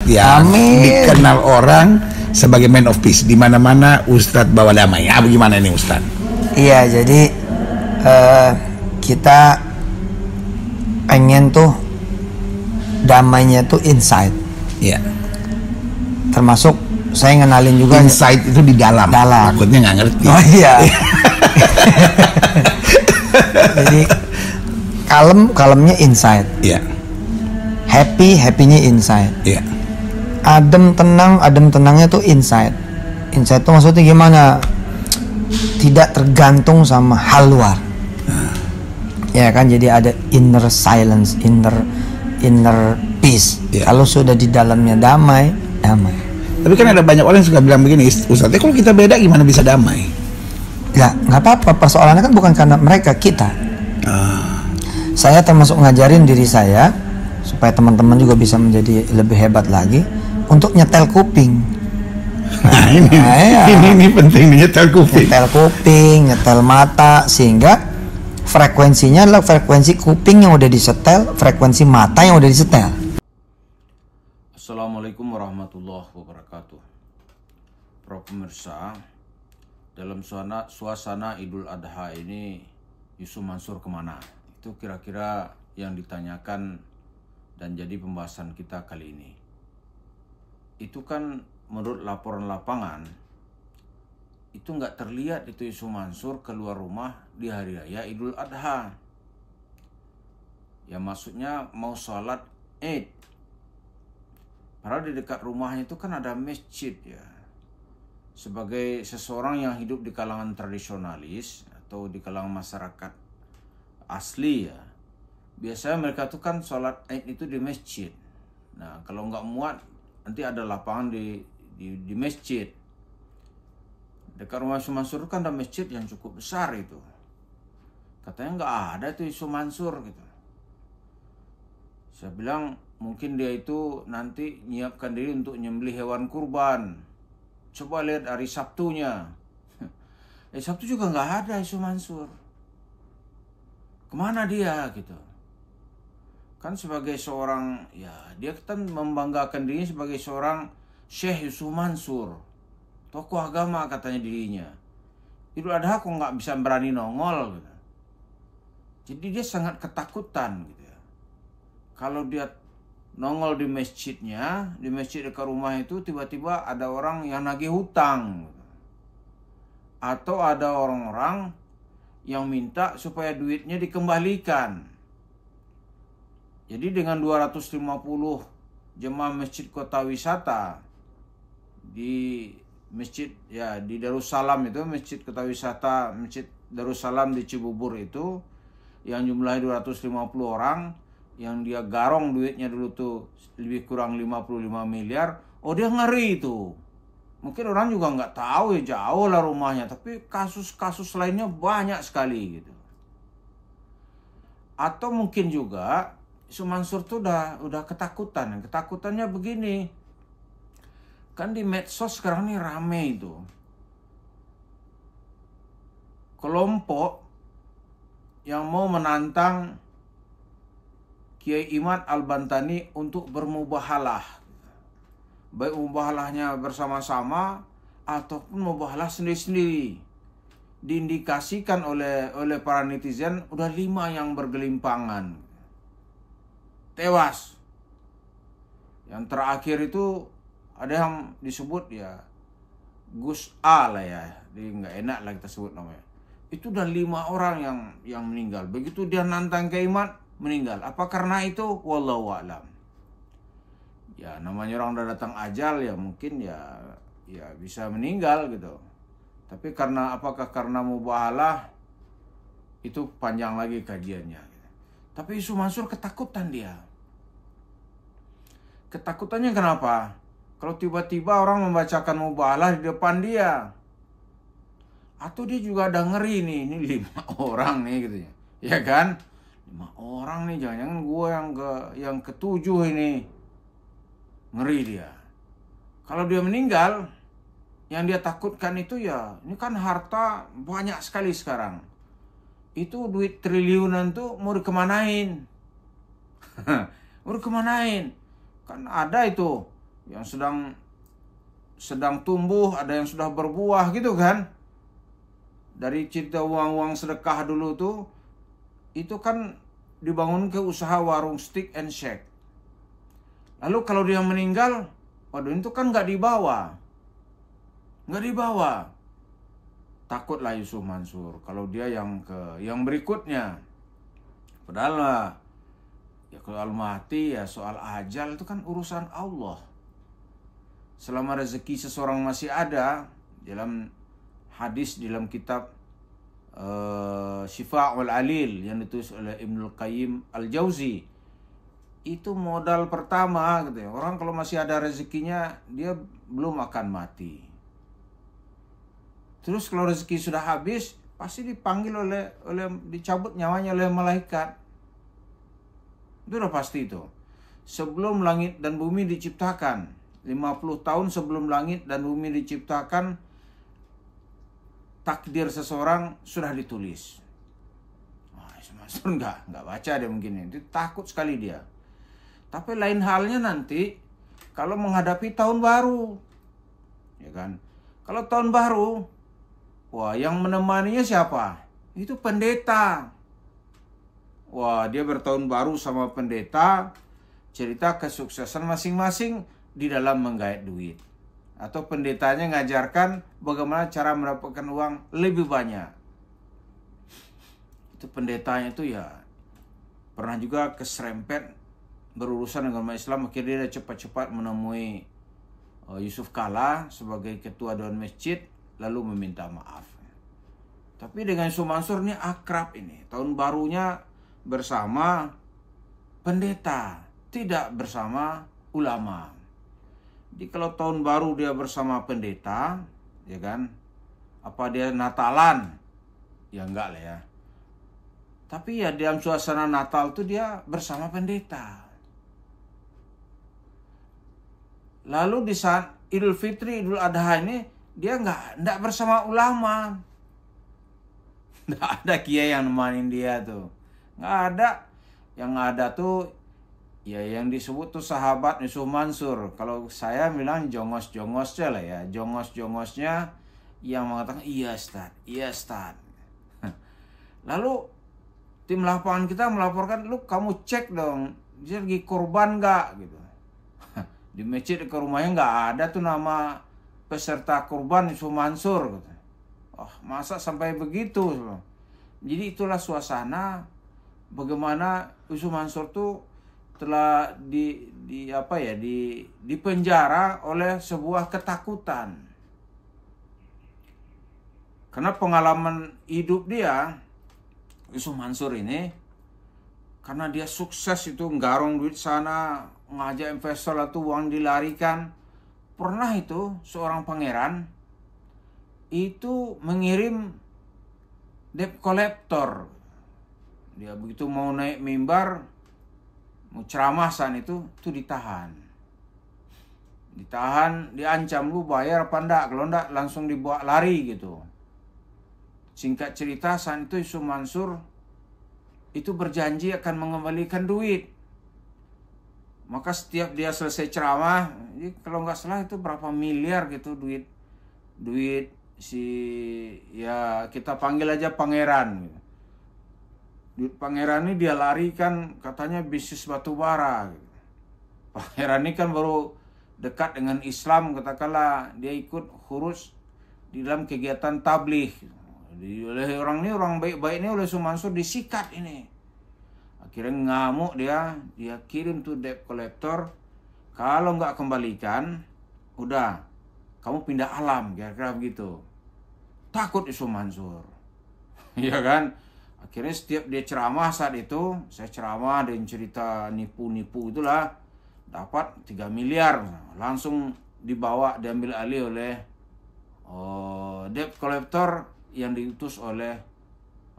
yang Amin. dikenal orang sebagai man of peace. Di mana-mana Ustadz bawa damai. Bagaimana ini Ustadz? Iya, jadi kita pengen tuh damainya tuh inside. Iya. Termasuk saya ngenalin juga Inside itu di dalam. Takutnya nggak ngerti. Oh iya. Jadi kalemnya inside. Iya. Happynya inside. Iya. Adem tenangnya tuh inside. Inside tuh maksudnya gimana? Tidak tergantung sama hal luar. Ya kan, jadi ada inner silence, inner peace. Yeah. Kalau sudah di dalamnya damai. Tapi kan ada banyak orang yang suka bilang begini, Ustadz, kalau kita beda gimana bisa damai? Ya nggak apa-apa, persoalannya kan bukan karena mereka, kita. Saya termasuk ngajarin diri saya supaya teman-teman juga bisa menjadi lebih hebat lagi untuk nyetel kuping. Nah, ini penting nih, nyetel kuping. Nyetel kuping, nyetel mata, sehingga frekuensinya adalah frekuensi kuping yang udah disetel, frekuensi mata yang udah disetel. Assalamualaikum warahmatullahi wabarakatuh. Para pemirsa, dalam suasana Idul Adha ini, Yusuf Mansur kemana? Itu kira-kira yang ditanyakan dan jadi pembahasan kita kali ini. Itu kan menurut laporan lapangan, itu nggak terlihat itu Yusuf Mansur keluar rumah di hari raya Idul Adha. Ya maksudnya mau sholat Id. Padahal di dekat rumahnya itu kan ada masjid ya. Sebagai seseorang yang hidup di kalangan tradisionalis atau di kalangan masyarakat asli ya, biasanya mereka tuh kan sholat Id itu di masjid. Nah kalau nggak muat nanti ada lapangan di masjid. Dekat rumah Yusuf Mansur kan ada masjid yang cukup besar itu. Katanya nggak ada tuh Yusuf Mansur gitu. Saya bilang mungkin dia itu nanti nyiapkan diri untuk nyembelih hewan kurban. Coba lihat hari Sabtunya. Sabtu juga nggak ada Yusuf Mansur. Kemana dia gitu? Kan sebagai seorang, ya dia kan membanggakan dirinya sebagai seorang Syekh Yusuf Mansur. Tokoh agama katanya dirinya. Idul Adha kok nggak bisa berani nongol gitu. Jadi dia sangat ketakutan gitu ya. Kalau dia nongol di masjidnya, di masjid dekat rumah itu tiba-tiba ada orang yang nagih hutang. Atau ada orang-orang yang minta supaya duitnya dikembalikan. Jadi dengan 250 jemaah masjid kota wisata di masjid ya di Darussalam itu, masjid kota wisata, masjid Darussalam di Cibubur itu yang jumlahnya 250 orang, yang dia garong duitnya dulu tuh lebih kurang 55 miliar. Oh dia ngeri itu. Mungkin orang juga nggak tahu ya, jauh lah rumahnya, tapi kasus-kasus lainnya banyak sekali gitu. Atau mungkin juga Yusuf Mansur tuh udah ketakutan. Ketakutannya begini. Kan di medsos sekarang ini rame itu. Kelompok yang mau menantang Kiai Imad Al-Bantani untuk bermubahalah. Baik mubahalahnya bersama-sama ataupun mubahalah sendiri-sendiri. Diindikasikan oleh para netizen udah 5 yang bergelimpangan. Tewas. Yang terakhir itu ada yang disebut ya Gus A lah ya. Jadi nggak enak lah kita sebut namanya. Itu udah 5 orang yang meninggal. Begitu dia nantang Kiai Imad, meninggal. Apa karena itu? Wallahu a'lam. Ya namanya orang udah datang ajal ya mungkin ya bisa meninggal gitu. Tapi apakah karena mubahalah, itu panjang lagi kajiannya. Tapi Yusuf Mansur ketakutan dia. Ketakutannya kenapa? Kalau tiba-tiba orang membacakan mubahalah di depan dia. Atau dia juga ada ngeri nih, ini 5 orang nih gitu ya. Ya kan? 5 orang nih, jangan-jangan gue yang ketujuh ini. Ngeri dia. Kalau dia meninggal, yang dia takutkan itu ya, ini kan harta banyak sekali sekarang. Itu duit triliunan tuh mau dikemanain? Mau dikemanain? Kan ada itu yang sedang tumbuh, ada yang sudah berbuah gitu kan. Dari cerita uang-uang sedekah dulu tuh, itu kan dibangun ke usaha warung steak and shake. Lalu kalau dia meninggal, waduh itu kan nggak dibawa. Takutlah Yusuf Mansur kalau dia yang berikutnya. Padahal ya kalau mati ya soal ajal itu kan urusan Allah. Selama rezeki seseorang masih ada, dalam hadis dalam kitab Syifa'ul Alil yang ditulis oleh Ibnul Qayyim Al-Jauzi, itu modal pertama gitu ya. Orang kalau masih ada rezekinya, dia belum akan mati. Terus kalau rezeki sudah habis, pasti dipanggil dicabut nyawanya oleh malaikat. Itu udah pasti itu. Sebelum langit dan bumi diciptakan, 50 tahun sebelum langit dan bumi diciptakan, takdir seseorang sudah ditulis. Maksud nggak baca dia mungkin itu, takut sekali dia. Tapi lain halnya nanti kalau menghadapi tahun baru, ya kan? Kalau tahun baru, wah yang menemaninya siapa? Itu pendeta. Wah dia bertahun baru sama pendeta, cerita kesuksesan masing-masing di dalam menggait duit. Atau pendetanya ngajarkan bagaimana cara mendapatkan uang lebih banyak. Itu pendetanya itu ya pernah juga keserempet berurusan dengan umat Islam. Akhirnya dia cepat-cepat menemui Yusuf Kala sebagai ketua Dewan Masjid, lalu meminta maaf. Tapi dengan Yusuf Mansur ini akrab ini. Tahun barunya bersama pendeta, tidak bersama ulama. Jadi kalau tahun baru dia bersama pendeta, ya kan? Apa dia Natalan? Ya enggak lah ya. Tapi ya dalam suasana Natal tuh dia bersama pendeta. Lalu di saat Idul Fitri, Idul Adha ini dia enggak bersama ulama. Enggak ada kiai yang nemanin dia tuh. Enggak ada. Yang ada tuh ya yang disebut tuh sahabat Yusuf Mansur. Kalau saya bilang jongos-jongosnya lah ya. Jongos-jongosnya yang mengatakan iya Ustaz. Lalu tim lapangan kita melaporkan, lu kamu cek dong, dia lagi korban nggak gitu. Di masjid ke rumahnya nggak ada tuh nama peserta korban Yusuf Mansur gitu. Oh masa sampai begitu? Jadi itulah suasana bagaimana Yusuf Mansur tuh telah dipenjara oleh sebuah ketakutan. Karena pengalaman hidup dia, Yusuf Mansur ini, karena dia sukses itu nggarong duit sana, ngajak investor itu uang dilarikan. Pernah itu seorang pangeran itu mengirim debt collector. Dia begitu mau naik mimbar, mau ceramah saat itu ditahan, diancam lu bayar apa enggak, kalau enggak langsung dibawa lari gitu. Singkat cerita saat itu Yusuf Mansur itu berjanji akan mengembalikan duit. Maka setiap dia selesai ceramah, kalau nggak salah itu berapa miliar gitu duit si ya kita panggil aja pangeran. Duit pangeran ini dia larikan katanya bisnis batu bara. Pangeran ini kan baru dekat dengan Islam, katakanlah dia ikut khurus di dalam kegiatan tabligh. Oleh orang baik-baik ini oleh Yusuf Mansur disikat ini. Akhirnya ngamuk dia kirim tuh debt collector, kalau nggak kembalikan, udah kamu pindah alam, kira-kira begitu. Takut Yusuf Mansur, iya kan? Akhirnya setiap dia ceramah saat itu, saya ceramah dan cerita nipu-nipu itulah, dapat 3 miliar, langsung diambil alih oleh debt collector yang diutus oleh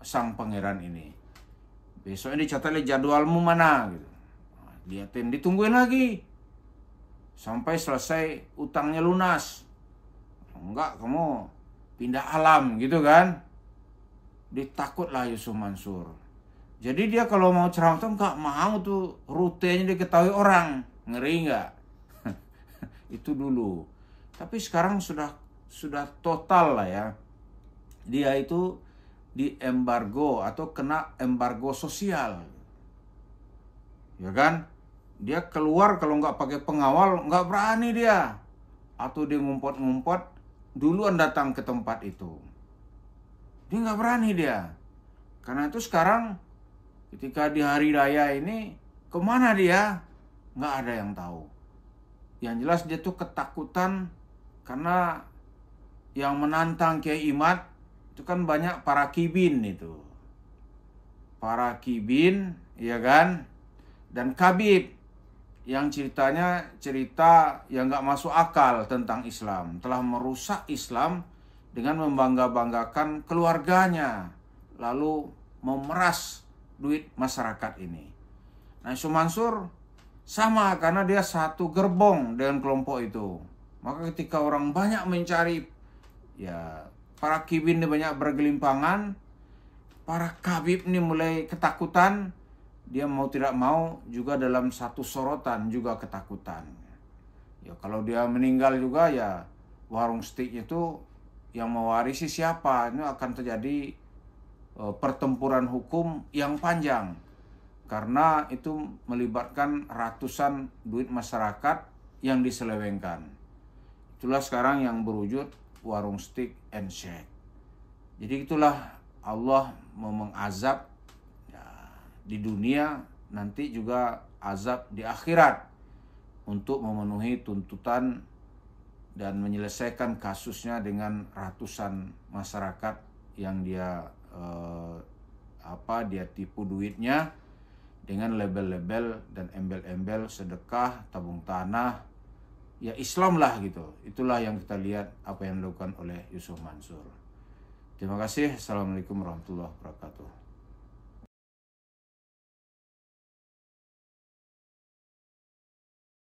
sang pangeran ini. Besoknya dicatat jadwalmu mana gitu. Liatin, ditungguin lagi sampai selesai utangnya lunas. Enggak, kamu pindah alam gitu kan. Ditakutlah Yusuf Mansur. Jadi dia kalau mau ceramah tuh enggak mau tuh rutenya diketahui orang. Ngeri enggak? Itu dulu. Tapi sekarang sudah total lah ya. Dia itu di embargo atau kena embargo sosial. Ya kan? Dia keluar kalau nggak pakai pengawal, nggak berani dia. Atau dia ngumpet-ngumpet, duluan datang ke tempat itu. Dia nggak berani dia. Karena itu sekarang ketika di hari raya ini, kemana dia? Nggak ada yang tahu. Yang jelas dia tuh ketakutan karena yang menantang Kiai Imad itu kan banyak para kibin itu. Para kibin, ya kan? Dan kabib yang ceritanya cerita yang nggak masuk akal tentang Islam, telah merusak Islam dengan membangga-banggakan keluarganya, lalu memeras duit masyarakat ini. Nah, Yusuf Mansur sama karena dia satu gerbong dengan kelompok itu. Maka ketika orang banyak mencari, ya para kibin ini banyak bergelimpangan, para kabib ini mulai ketakutan. Dia mau tidak mau juga dalam satu sorotan juga ketakutan. Ya kalau dia meninggal juga ya warung steak itu yang mewarisi siapa? Ini akan terjadi pertempuran hukum yang panjang. Karena itu melibatkan ratusan duit masyarakat yang diselewengkan. Itulah sekarang yang berwujud warung steak and shake. Jadi itulah Allah mau mengazab di dunia, nanti juga azab di akhirat untuk memenuhi tuntutan dan menyelesaikan kasusnya dengan ratusan masyarakat yang dia dia tipu duitnya dengan label-label dan embel-embel sedekah, tabung tanah, ya Islam lah gitu. Itulah yang kita lihat apa yang dilakukan oleh Yusuf Mansur. Terima kasih. Assalamualaikum warahmatullahi wabarakatuh.